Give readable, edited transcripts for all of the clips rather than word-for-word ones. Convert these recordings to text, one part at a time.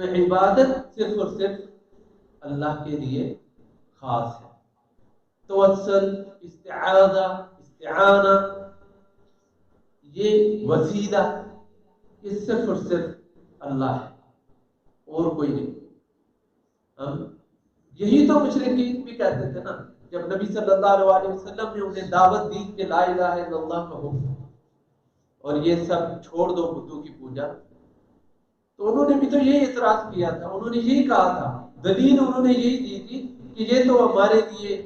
تو عبادت صرف اور صرف اللہ کے لیے خاص ہے. توسل، استعاذہ، استعانہ، یہ وسیلہ، یہ صرف اور صرف اللہ ہے اور کوئی نہیں. یہی تو مشرکین بھی کہتے تھے نا جب نبی صلی اللہ علیہ وسلم نے انہیں دعوت دی کہ لا الہ الا اللہ کہو اور یہ سب چھوڑ دو بتوں کی پوجا، تو انہوں نے بھی تو یہی اعتراض کیا تھا. انہوں نے یہی کہا تھا، دلیل انہوں نے یہی دی تھی کہ یہ تو ہمارے لیے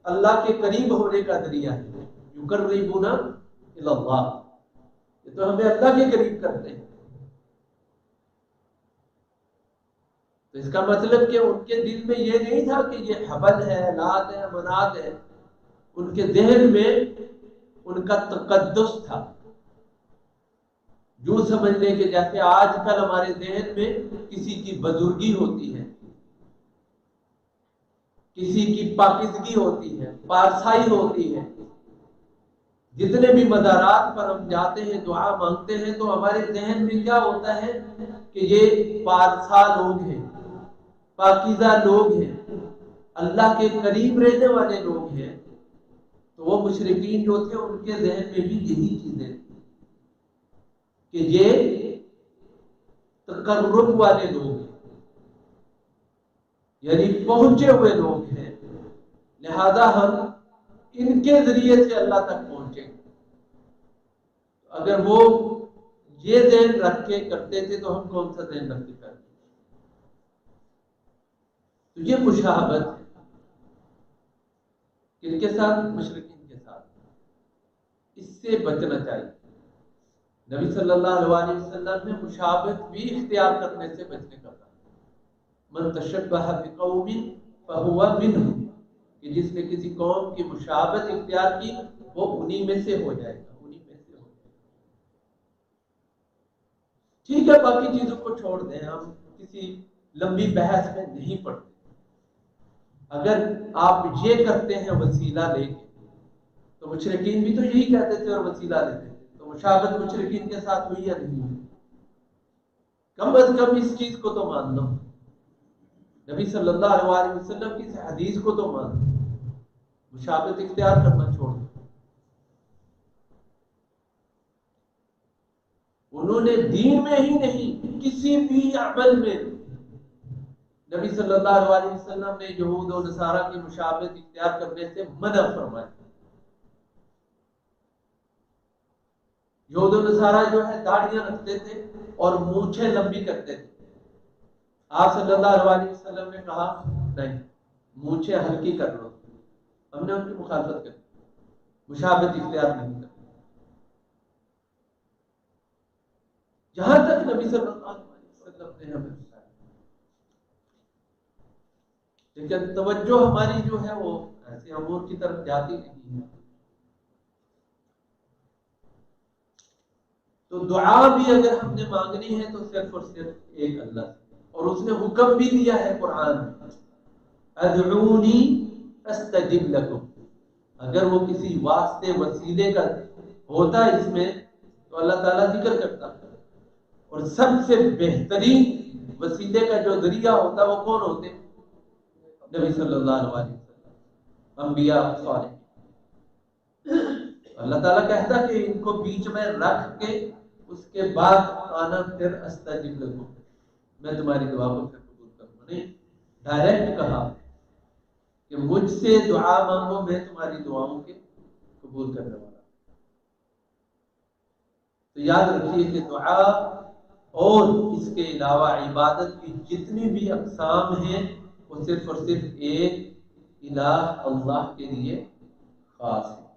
اللہ کے قریب ہونے کا ذریعہ ہے. یقربونا الی اللہ، یہ تو ہمیں اللہ کے قریب کرتے ہیں. تو اس کا مطلب کہ ان کے دل میں یہ نہیں تھا کہ یہ حبل ہے، لات ہے، منات ہے. ان کے ذہن میں ان کا تقدس تھا. جو سمجھ لیں کہ جیسے آج کل ہمارے ذہن میں کسی کی بزرگی ہوتی ہے، کسی کی پاکیزگی ہوتی ہے، پارسائی ہوتی ہے. جتنے بھی مزارات پر ہم جاتے ہیں، دعا مانگتے ہیں، تو ہمارے ذہن میں کیا ہوتا ہے کہ یہ پارسا لوگ ہیں، پاکیزہ لوگ ہیں، اللہ کے قریب رہنے والے لوگ ہیں. تو وہ مشرکین جو تھے ان کے ذہن میں بھی یہی چیزیں تھیں کہ یہ تقرب والے لوگ ہیں، یعنی پہنچے ہوئے لوگ ہیں، لہذا ہم ان کے ذریعے سے اللہ تک پہنچیں. اگر وہ یہ ذہن رکھ کے کرتے تھے تو ہم کون سا ذہن رکھ کے کرتے؟ تو یہ مشابہت ہے کن کے ساتھ؟ مشرکین کے ساتھ. اس سے بچنا چاہیے. نبی صلی اللہ علیہ وسلم نے مشابہت بھی اختیار کرنے سے بچنے کا کہا. من تشبہ بقوم فہو منہم، کہ جس نے کسی قوم کی مشابہت اختیار کی وہ انہی میں سے ہو جائے گا. ٹھیک ہے، باقی چیزوں کو چھوڑ دیں، ہم کسی لمبی بحث میں نہیں پڑتے. اگر آپ یہ کرتے ہیں وسیلہ لے کے، تو مشرکین بھی تو یہی کہتے تھے اور وسیلہ لیتے تھے. تو مشابہت مشرکین کے ساتھ ہوئی یا نہیں ہوئی؟ کم از کم اس چیز کو تو مان لو، نبی صلی اللہ علیہ وسلم کی اس حدیث کو تو مان لو. مشابہت اختیار کرنا چھوڑ دو. انہوں نے دین میں ہی نہیں، کسی بھی عمل میں نبی صلی اللہ علیہ وسلم نے یہود و نصارہ کی مشابہت اختیار کرنے سے منع فرمایا. یہود و نصارہ جو ہے داڑھیاں رکھتے تھے اور مونچھیں لمبی کرتے تھے. آپ صلی اللہ علیہ وسلم نے کہا نہیں، مونچھیں ہلکی کر لو. ہم نے ان کی مخالفت کر، مشابہت اختیار نہیں کر. جہاں تک نبی صلی اللہ علیہ وسلم نے ہمیں بتایا، لیکن توجہ ہماری جو ہے وہ ایسے امور کی طرف جاتی نہیں ہے. تو دعا بھی اگر ہم نے مانگنی ہے تو صرف اور صرف ایک اللہ سے. اور اس نے حکم بھی دیا ہے قرآن میں، ادعونی استجب لکم. اگر وہ کسی واسطے وسیلے کا ہوتا اس میں تو اللہ تعالیٰ ذکر کرتا. اور سب سے بہترین وسیلے کا جو ذریعہ ہوتا وہ کون ہوتے؟ نبی صلی اللہ علیہ وسلم، انبیاء صالح. اللہ تعالیٰ کہتا کہ ان کو بیچ میں رکھ کے اس کے بعد آنا پھر استجب لکم، میں تمہاری دعا کو پھر قبول کروں. نہیں، ڈائریکٹ کہا کہ مجھ سے دعا مانگو، میں تمہاری دعاؤں کے قبول کرنے والا. تو یاد رکھیے کہ دعا اور اس کے علاوہ عبادت کی جتنی بھی اقسام ہیں وہ صرف اور صرف ایک الہ اللہ کے لیے خاص ہے.